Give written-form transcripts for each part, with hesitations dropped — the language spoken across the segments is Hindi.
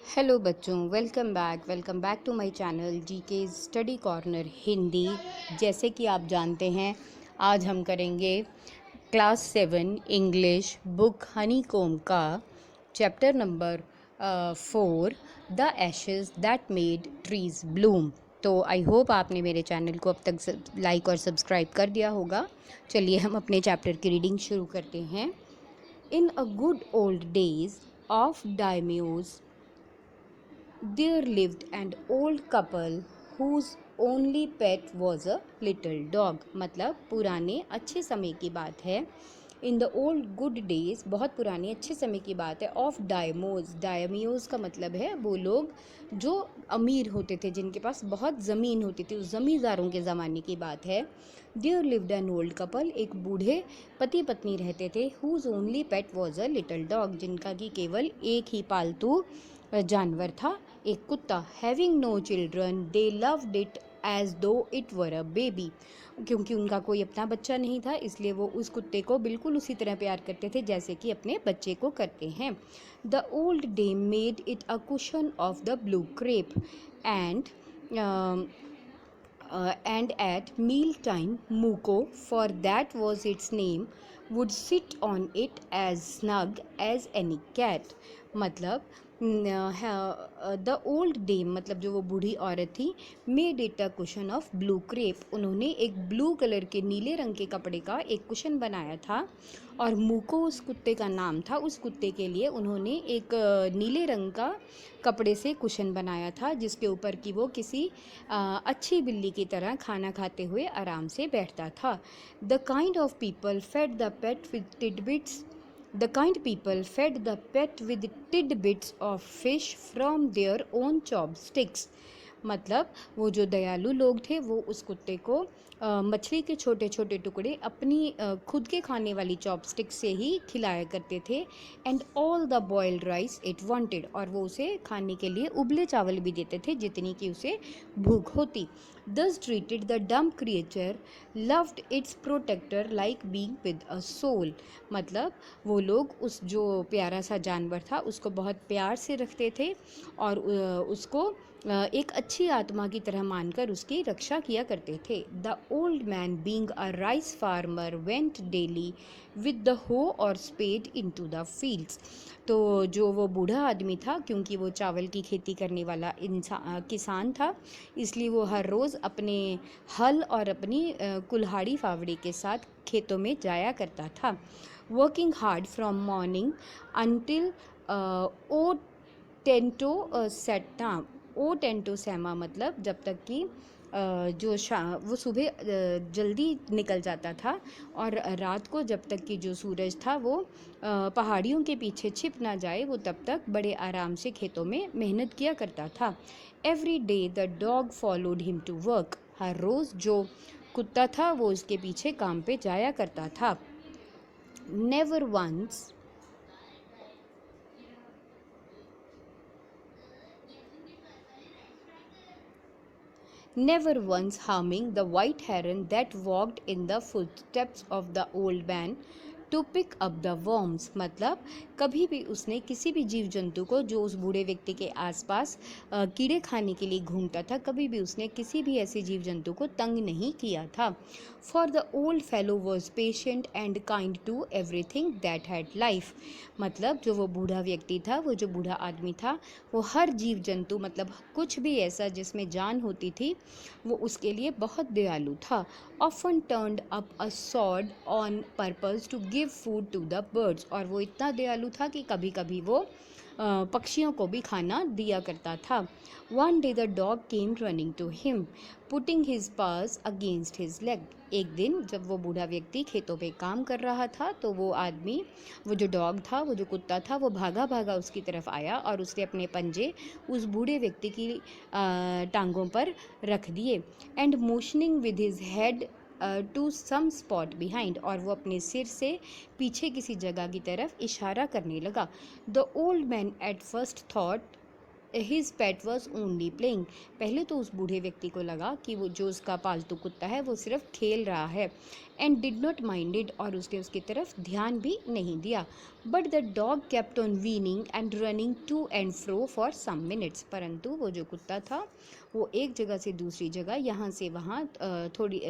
हेलो बच्चों, welcome back to my channel GK study corner Hindi. जैसे कि आप जानते हैं, आज हम करेंगे class 7 English book honeycomb का chapter number 4 the ashes that made trees bloom. तो आई होप आपने मेरे चैनल को अब तक लाइक और सब्सक्राइब कर दिया होगा। चलिए हम अपने चैप्टर की रीडिंग शुरू करते हैं। In a good old days of daimyos there lived an old couple whose only pet was a little dog। मतलब पुराने अच्छे समय की बात है। In the old good days, बहुत पुराने अच्छे समय की बात है। ऑफ डायम्योज का मतलब है वो लोग जो अमीर होते थे, जिनके पास बहुत ज़मीन होती थी, उस ज़मींदारों के ज़माने की बात है। There lived an old couple, एक बूढ़े पति पत्नी रहते थे। Whose only pet was a little dog, जिनका कि केवल एक ही पालतू जानवर था, एक कुत्ता। Having no children they loved it as though it were a baby. क्योंकि उनका कोई अपना बच्चा नहीं था, इसलिए वो उस कुत्ते को बिल्कुल उसी तरह प्यार करते थे जैसे कि अपने बच्चे को करते हैं। The old dame made it a cushion of the blue crape and and at meal time Muko, for that was its name, would sit on it as snug as any cat। मतलब द ओल्ड डेम, मतलब जो वो बूढ़ी औरत थी, made it a cushion of blue crepe, उन्होंने एक ब्लू कलर के नीले रंग के कपड़े का एक कुशन बनाया था। और मूको उस कुत्ते का नाम था। उस कुत्ते के लिए उन्होंने एक नीले रंग का कपड़े से कुशन बनाया था, जिसके ऊपर कि वो किसी अच्छी बिल्ली की तरह खाना खाते हुए आराम से बैठता था। The kind of people fed the pet with tidbits The kind people fed the pet with tidbits of fish from their own chopsticks। मतलब वो जो दयालु लोग थे वो उस कुत्ते को मछली के छोटे छोटे टुकड़े अपनी खुद के खाने वाली चॉपस्टिक से ही खिलाया करते थे। And all the boiled rice it wanted, और वो उसे खाने के लिए उबले चावल भी देते थे जितनी कि उसे भूख होती। Thus treated the dumb creature loved its protector like being with a soul. मतलब वो लोग उस जो प्यारा सा जानवर था उसको बहुत प्यार से रखते थे और उसको एक अच्छी आत्मा की तरह मानकर उसकी रक्षा किया करते थे। The old man being a rice farmer went daily with the हो और स्पेड इनटू द फील्ड्स। तो जो वो बूढ़ा आदमी था, क्योंकि वो चावल की खेती करने वाला किसान था, इसलिए वो हर रोज़ अपने हल और अपनी कुल्हाड़ी फावड़ी के साथ खेतों में जाया करता था। Working hard from morning until O Tento set. O टेंटो सैमा मतलब जब तक कि वो सुबह जल्दी निकल जाता था, और रात को जब तक कि जो सूरज था वो पहाड़ियों के पीछे छिप ना जाए, वो तब तक बड़े आराम से खेतों में मेहनत किया करता था। Every day the dog followed him to work. हर रोज़ जो कुत्ता था वो उसके पीछे काम पे जाया करता था। Never once never once harming the white heron that walked in the footsteps of the old man to pick up the worms। मतलब कभी भी उसने किसी भी जीव जंतु को जो उस बूढ़े व्यक्ति के आसपास कीड़े खाने के लिए घूमता था, कभी भी उसने किसी भी ऐसे जीव जंतु को तंग नहीं किया था। For the old fellow was patient and kind to everything that had life. मतलब जो वो बूढ़ा व्यक्ति था, वो जो बूढ़ा आदमी था, वो हर जीव जंतु, मतलब कुछ भी ऐसा जिसमें जान होती थी, वो उसके लिए बहुत दयालु था। Often turned up a sod on purpose to give food to the birds. और वो इतना दयालु था कि कभी कभी वो पक्षियों को भी खाना दिया करता था। One day the dog came running to him putting his paws against his leg. एक दिन जब वो बूढ़ा व्यक्ति खेतों पे काम कर रहा था, तो वो आदमी, वो जो डॉग था, वो जो कुत्ता था, वो भागा भागा उसकी तरफ आया और उसने अपने पंजे उस बूढ़े व्यक्ति की टांगों पर रख दिए। And motioning with his head to some spot behind, और वो अपने सिर से पीछे किसी जगह की तरफ इशारा करने लगा। The old man at first thought his pet was only playing. पहले तो उस बूढ़े व्यक्ति को लगा कि वो जो उसका पालतू कुत्ता है वो सिर्फ खेल रहा है, and did not mind it, और उसने उसकी तरफ ध्यान भी नहीं दिया। But the dog kept on whining and running to and fro for some minutes. परंतु वो जो कुत्ता था वो एक जगह से दूसरी जगह, यहाँ से वहाँ थोड़ी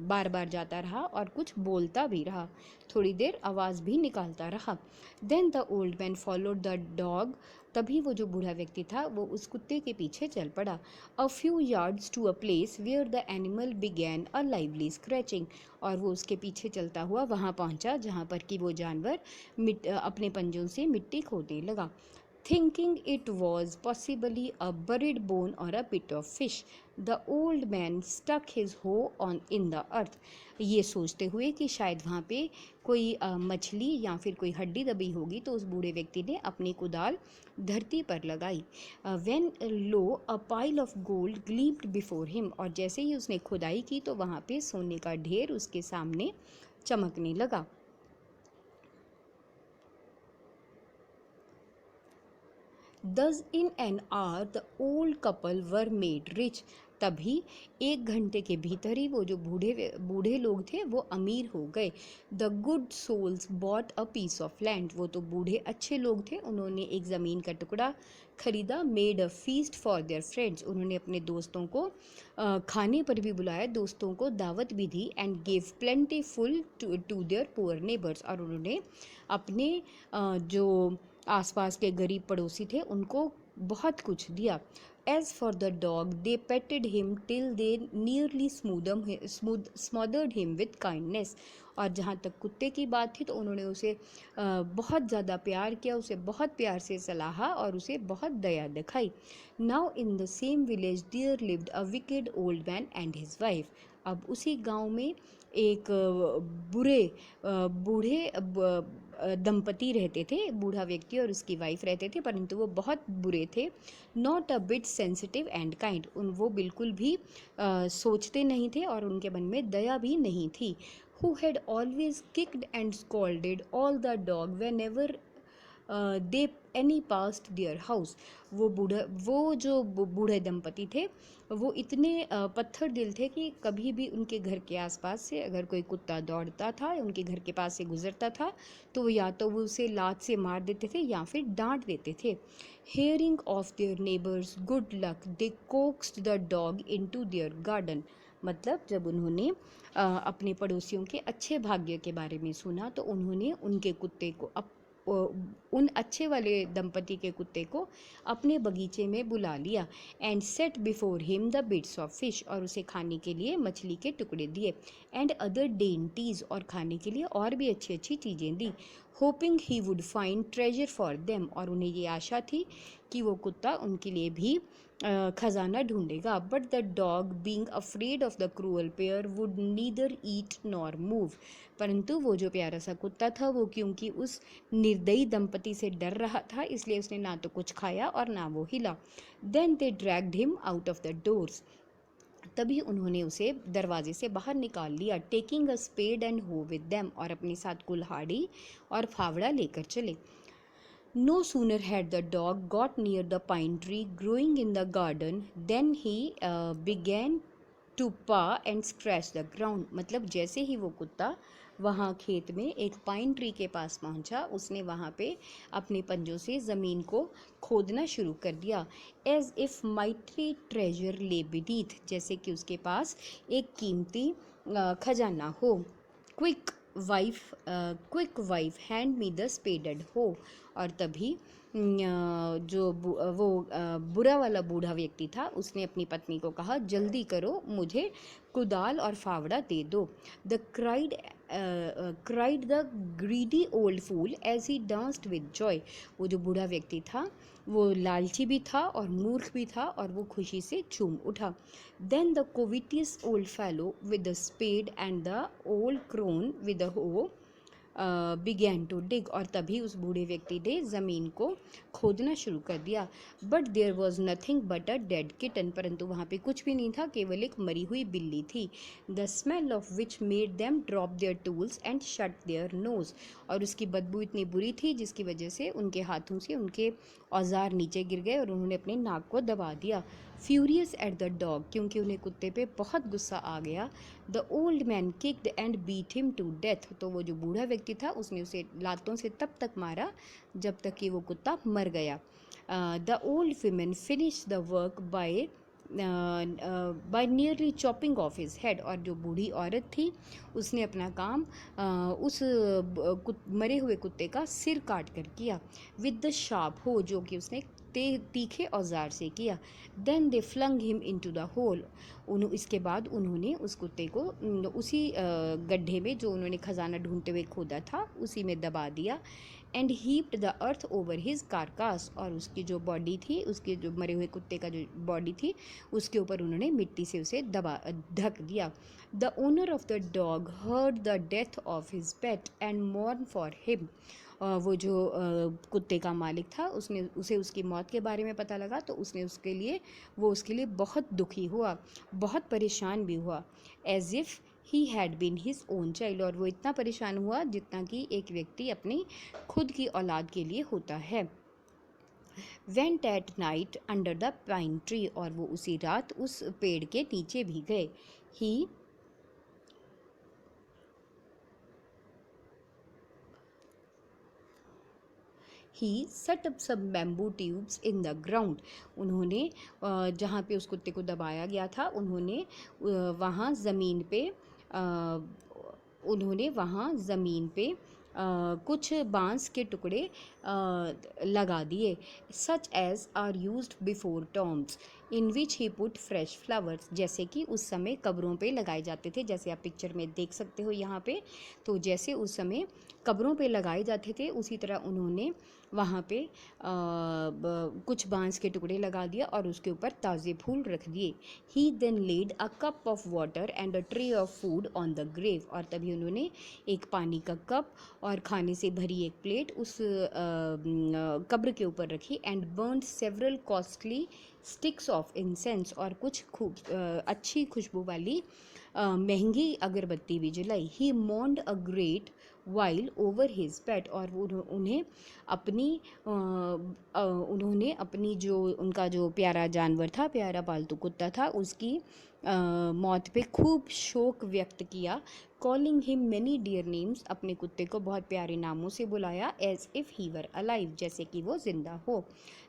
बार बार जाता रहा और कुछ बोलता भी रहा, थोड़ी देर आवाज़ भी निकालता रहा। Then the old man followed the dog. तभी वो जो बूढ़ा व्यक्ति था वो उस कुत्ते के पीछे चल पड़ा। A few yards to a place where the animal began a lively scratching. और वो उसके पीछे चलता हुआ वहाँ पहुँचा जहाँ पर कि वो जानवर अपने पंजों से मिट्टी खोदने लगा। Thinking it was possibly a buried bone or a bit of fish, the old man stuck his hoe on in the earth. ये सोचते हुए कि शायद वहाँ पे कोई मछली या फिर कोई हड्डी दबी होगी, तो उस बूढ़े व्यक्ति ने अपनी कुदाल धरती पर लगाई। When lo a pile of gold gleamed before him, और जैसे ही उसने खुदाई की तो वहाँ पे सोने का ढेर उसके सामने चमकने लगा। Thus in an hour the old couple were made rich. तभी एक घंटे के भीतर ही वो जो बूढ़े लोग थे वो अमीर हो गए। The good souls bought a piece of land. वो तो बूढ़े अच्छे लोग थे, उन्होंने एक ज़मीन का टुकड़ा खरीदा। Made a feast for their friends. उन्होंने अपने दोस्तों को खाने पर भी बुलाया, दोस्तों को दावत भी दी। And gave plentiful to their poor neighbours. और उन्होंने अपने जो आसपास के गरीब पड़ोसी थे उनको बहुत कुछ दिया। As for the dog they petted him till they nearly smothered him with kindness. और जहाँ तक कुत्ते की बात थी तो उन्होंने उसे बहुत ज़्यादा प्यार किया, उसे बहुत प्यार से सलाहा और उसे बहुत दया दिखाई। Now in the same village there lived a wicked old man and his wife. अब उसी गांव में एक बूढ़े दंपति रहते थे, बूढ़ा व्यक्ति और उसकी वाइफ रहते थे, परंतु वो बहुत बुरे थे। Not a bit sensitive and kind. वो बिल्कुल भी सोचते नहीं थे और उनके मन में दया भी नहीं थी। Who had always kicked and scolded all the dog when ever they any past their house. वो जो बूढ़े दंपति थे वो इतने पत्थर दिल थे कि कभी भी उनके घर के आसपास से अगर कोई कुत्ता दौड़ता था या उनके घर के पास से गुजरता था तो या तो वो उसे लात से मार देते थे या फिर डांट देते थे। Hearing of their neighbours good luck they coaxed the dog into their garden. मतलब जब उन्होंने अपने पड़ोसियों के अच्छे भाग्य के बारे में सुना तो उन्होंने उनके कुत्ते को उन अच्छे वाले दंपति के कुत्ते को अपने बगीचे में बुला लिया। And set before him the bits of fish. और उसे खाने के लिए मछली के टुकड़े दिए। And other dainties. और खाने के लिए और भी अच्छी अच्छी चीज़ें दी। Hoping he would find treasure for them. और उन्हें ये आशा थी कि वो कुत्ता उनके लिए भी खजाना ढूंढेगा। But the dog being afraid of the cruel pair would neither eat nor move. परंतु वो जो प्यारा सा कुत्ता था वो क्योंकि उस निर्दयी दंपति से डर रहा था इसलिए उसने ना तो कुछ खाया और ना वो हिला। Then they dragged him out of the doors. तभी उन्होंने उसे दरवाजे से बाहर निकाल लिया। Taking a spade and hoe with them. और अपने साथ कुल्हाड़ी और फावड़ा लेकर चले। No sooner had the dog got near the pine tree growing in the garden than he began to paw and scratch the ground। मतलब जैसे ही वो कुत्ता वहाँ खेत में एक पाइन ट्री के पास पहुँचा उसने वहाँ पे अपने पंजों से ज़मीन को खोदना शुरू कर दिया। एज इफ़ माइटी ट्रेजर ले beneath। जैसे कि उसके पास एक कीमती खजाना हो। Quick wife hand me the spade and hoe. और तभी बुरा वाला बूढ़ा व्यक्ति था उसने अपनी पत्नी को कहा जल्दी करो मुझे कुदाल और फावड़ा दे दो। The cried the greedy old fool as he danced with joy. वो जो बूढ़ा व्यक्ति था वो लालची भी था और मूर्ख भी था और वो खुशी से झूम उठा। Then the covetous old fellow with the spade and the old crone with the hoe began to dig, और तभी उस बूढ़े व्यक्ति ने ज़मीन को खोदना शुरू कर दिया. But there was nothing but a dead kitten, परंतु वहाँ पे कुछ भी नहीं था, केवल एक मरी हुई बिल्ली थी. The smell of which made them drop there tools and shut their nose, और उसकी बदबू इतनी बुरी थी जिसकी वजह से उनके हाथों से उनके औजार नीचे गिर गए और उन्होंने अपने नाक को दबा दिया. फ्यूरियस एट द डॉग, क्योंकि उन्हें कुत्ते पे बहुत गुस्सा आ गया, the old man kicked and beat him to death, तो वो जो बूढ़ा व्यक्ति था उसने उसे लातों से तब तक मारा जब तक कि वो कुत्ता मर गया. The old women finish the work by nearly chopping of his head, और जो बूढ़ी औरत थी उसने अपना काम उस मरे हुए कुत्ते का सिर काट कर किया. विद द शार्प हो, जो कि उसने तीखे औजार से किया. Then they flung him into the hole, इसके बाद उन्होंने उस कुत्ते को उसी गड्ढे में जो उन्होंने खजाना ढूंढते हुए खोदा था उसी में दबा दिया. And heaped the earth over his कारकास, और उसकी जो बॉडी थी, उसके जो मरे हुए कुत्ते का जो बॉडी थी उसके ऊपर उन्होंने मिट्टी से उसे ढक दिया. The owner of the dog heard the death of his pet and mourned for him, वो जो कुत्ते का मालिक था उसे उसकी मौत के बारे में पता लगा, तो उसके लिए बहुत दुखी हुआ, बहुत परेशान भी हुआ. As if he had been his own child, और वो इतना परेशान हुआ जितना कि एक व्यक्ति अपनी खुद की औलाद के लिए होता है. Went at night under the pine tree, और वो उसी रात उस पेड़ के नीचे भी गए. He set up some bamboo tubes in the ground, उन्होंने जहाँ पे उस कुत्ते को दबाया गया था वहाँ ज़मीन पे कुछ बांस के टुकड़े लगा दिए. Such as are used before tombs in which he put fresh flowers, जैसे कि उस समय कब्रों पे लगाए जाते थे, जैसे आप पिक्चर में देख सकते हो यहाँ पे. तो जैसे उस समय कब्रों पे लगाए जाते थे उसी तरह उन्होंने वहाँ पे कुछ बांस के टुकड़े लगा दिया और उसके ऊपर ताज़े फूल रख दिए. He then laid a cup of water and a tray of food on the grave, और तभी उन्होंने एक पानी का कप और खाने से भरी एक प्लेट उस कब्र के ऊपर रखी. And burn several costly sticks of incense, और कुछ अच्छी खुशबू वाली महंगी अगरबत्ती भी जलाई. He mourned a great while over his pet, और उन्होंने अपनी जो उनका जो प्यारा जानवर था, प्यारा पालतू कुत्ता था, उसकी मौत पे खूब शोक व्यक्त किया. Calling him many dear names, अपने कुत्ते को बहुत प्यारे नामों से बुलाया. As if he were alive, जैसे कि वो जिंदा हो.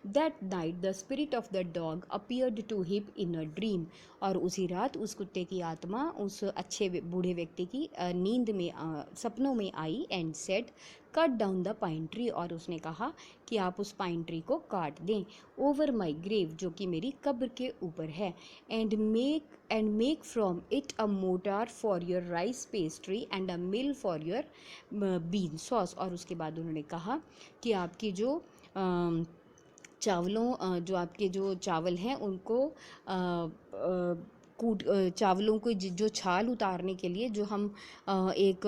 That night the spirit of the dog appeared to him in a dream, और उसी रात उस कुत्ते की आत्मा उस अच्छे बूढ़े व्यक्ति की नींद में सपनों में आई. And said cut down the pine tree, और उसने कहा कि आप उस पाइन ट्री को काट दें. ओवर माई ग्रेव, जो कि मेरी कब्र के ऊपर है. And make from it a motor for your rice pastry and a mill for your bean sauce, और उसके बाद उन्होंने कहा कि आपकी जो जो आपके जो चावल हैं उनको चावलों को जो छाल उतारने के लिए जो हम एक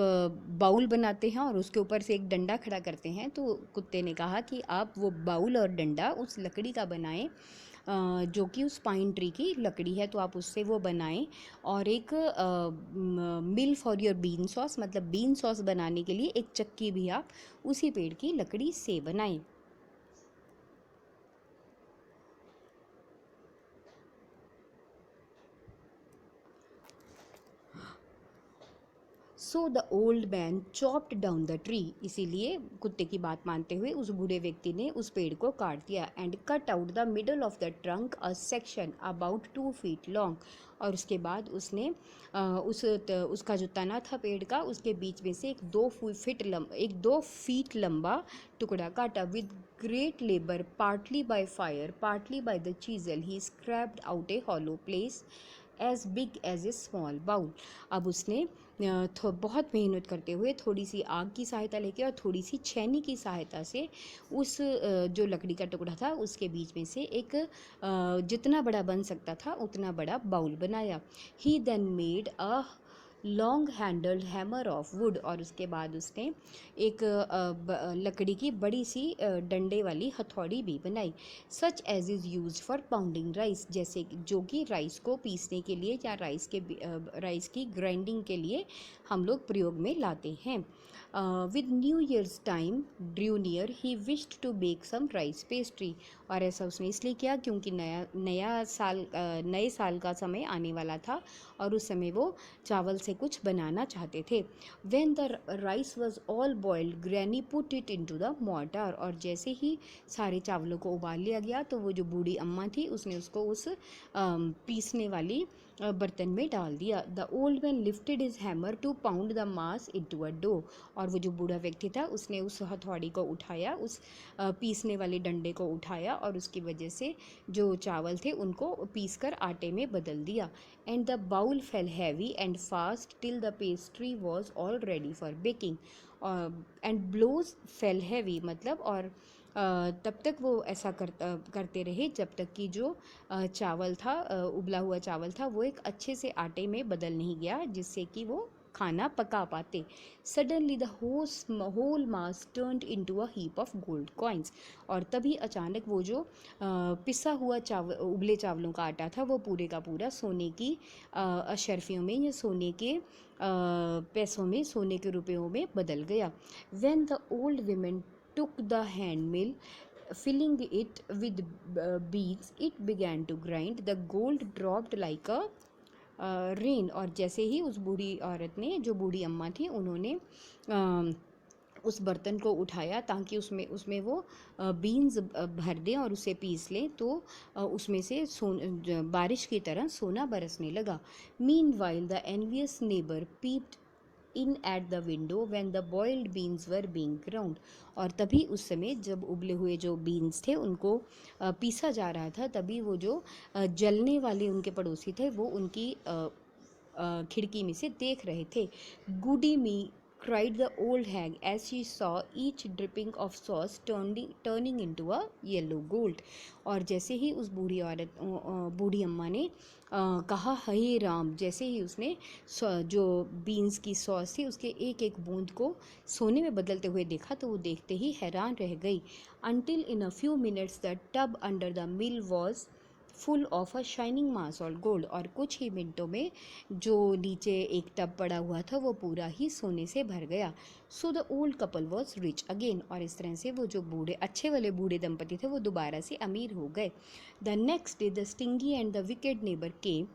बाउल बनाते हैं और उसके ऊपर से एक डंडा खड़ा करते हैं, तो कुत्ते ने कहा कि आप वो बाउल और डंडा उस लकड़ी का बनाएं जो कि उस पाइन ट्री की लकड़ी है, तो आप उससे वो बनाएं. और एक mill for your bean sauce, मतलब बीन सॉस बनाने के लिए एक चक्की भी आप उसी पेड़ की लकड़ी से बनाएं. So the old man chopped down the tree, इसीलिए कुत्ते की बात मानते हुए उस बूढ़े व्यक्ति ने उस पेड़ को काट दिया. And cut out the middle of the trunk a section about 2 feet long, और उसके बाद उसने उसका जो तना था पेड़ का उसके बीच में से एक 2 feet लंबा टुकड़ा काटा. With great labour partly by fire partly by the chisel he scraped out a hollow place as big as a small bowl. अब उसने बहुत मेहनत करते हुए थोड़ी सी आग की सहायता लेके और थोड़ी सी छेनी की सहायता से उस जो लकड़ी का टुकड़ा था उसके बीच में से एक जितना बड़ा बन सकता था उतना बड़ा बाउल बनाया. He then made a long handled hammer of wood, और उसके बाद उसने एक लकड़ी की बड़ी सी डंडे वाली हथौड़ी भी बनाई। Such as is used for pounding rice, जैसे जो कि राइस को पीसने के लिए या राइस की ग्राइंडिंग के लिए हम लोग प्रयोग में लाते हैं। With New Year's time drew near he wished to bake some rice pastry, और ऐसा उसने इसलिए किया क्योंकि नए साल का समय आने वाला था और उस समय वो चावल से कुछ बनाना चाहते थे। When the rice was all boiled granny put it into the mortar, और जैसे ही सारे चावलों को उबाल लिया गया तो वो जो बूढ़ी अम्मा थी उसने उसको उस पीसने वाली बर्तन में डाल दिया। The old man lifted his hammer to pound the mass into a dough, और वो जो बूढ़ा व्यक्ति था उसने उस हथौड़ी को उठाया, उस पीसने वाले डंडे को उठाया और उसकी वजह से जो चावल थे उनको पीस कर आटे में बदल दिया। And the bowl fell heavy and fast till the pastry was all ready for baking, and blows fell heavy, मतलब और तब तक वो ऐसा करते रहे जब तक कि जो चावल था, उबला हुआ चावल था, वो एक अच्छे से आटे में बदल नहीं गया जिससे कि वो खाना पका पाते। Suddenly the whole mass turned into a heap of gold coins, और तभी अचानक वो जो पिसा हुआ उबले चावलों का आटा था वो पूरे का पूरा सोने की अशर्फियों में या सोने के पैसों में, सोने के रुपयों में बदल गया। When the old women took the hand mill, filling it with beads, it began to grind. The gold dropped like a rain, और जैसे ही उस बूढ़ी औरत ने, जो बूढ़ी अम्मा थी, उन्होंने उस बर्तन को उठाया ताकि उसमें उसमें वो बीन्स भर दें और उसे पीस लें, तो उसमें से बारिश की तरह सोना बरसने लगा। Mean while the envious neighbour peeped in at the window when the boiled beans were being ground, और तभी उस समय जब उबले हुए जो बीन्स थे उनको पीसा जा रहा था, तभी वो जो जलने वाले उनके पड़ोसी थे वो उनकी खिड़की में से देख रहे थे। गुडी मी cried the old hag as she saw each dripping of sauce turning into a yellow gold, और जैसे ही उस बूढ़ी अम्मा ने कहा हे राम, जैसे ही उसने जो बीन्स की सॉस थी उसके एक एक बूंद को सोने में बदलते हुए देखा तो वो देखते ही हैरान रह गई। Until in a few minutes the tub under the mill was full of a shining mass all gold, और कुछ ही मिनटों में जो नीचे एक टब पड़ा हुआ था वो पूरा ही सोने से भर गया। So the old couple was rich again, और इस तरह से वो जो अच्छे वाले बूढ़े दंपति थे वो दोबारा से अमीर हो गए। The next day the stingy and the wicked neighbour came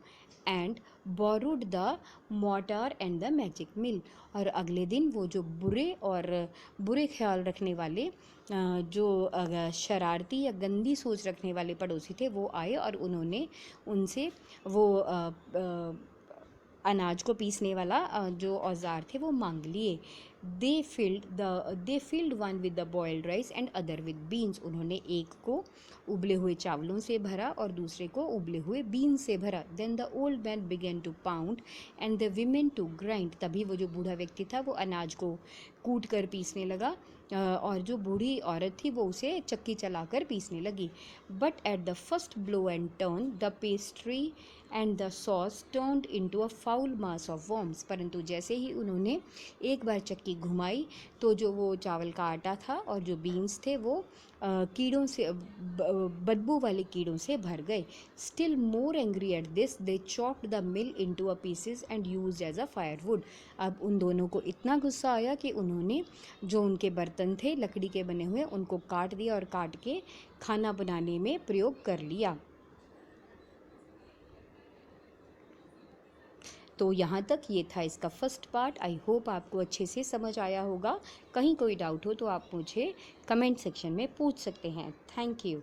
and borrowed the mortar and the magic mill, और अगले दिन वो जो बुरे ख्याल रखने वाले जो शरारती या गंदी सोच रखने वाले पड़ोसी थे वो आए और उन्होंने उनसे वो अनाज को पीसने वाला जो औजार थे वो मांग लिए। They filled one with the boiled rice and other with beans, उन्होंने एक को उबले हुए चावलों से भरा और दूसरे को उबले हुए बीन्स से भरा। Then the old man began to pound and the women to grind, तभी वो जो बूढ़ा व्यक्ति था वो अनाज को कूट कर पीसने लगा और जो बूढ़ी औरत थी वो उसे चक्की चलाकर पीसने लगी। But at the first blow and turn the pastry and the sauce turned into a foul mass of worms, परंतु जैसे ही उन्होंने एक बार चक्की घुमाई तो जो वो चावल का आटा था और जो बीन्स थे वो कीड़ों से बदबू वाले कीड़ों से भर गए। Still more angry at this they chopped the mill into a pieces and used as a firewood, अब उन दोनों को इतना गुस्सा आया कि उन्होंने जो उनके बर्तन थे लकड़ी के बने हुए उनको काट दिया और काट के खाना बनाने में प्रयोग कर लिया। तो यहाँ तक ये था इसका फर्स्ट पार्ट। आई होप आपको अच्छे से समझ आया होगा। कहीं कोई डाउट हो तो आप मुझे कमेंट सेक्शन में पूछ सकते हैं। Thank you.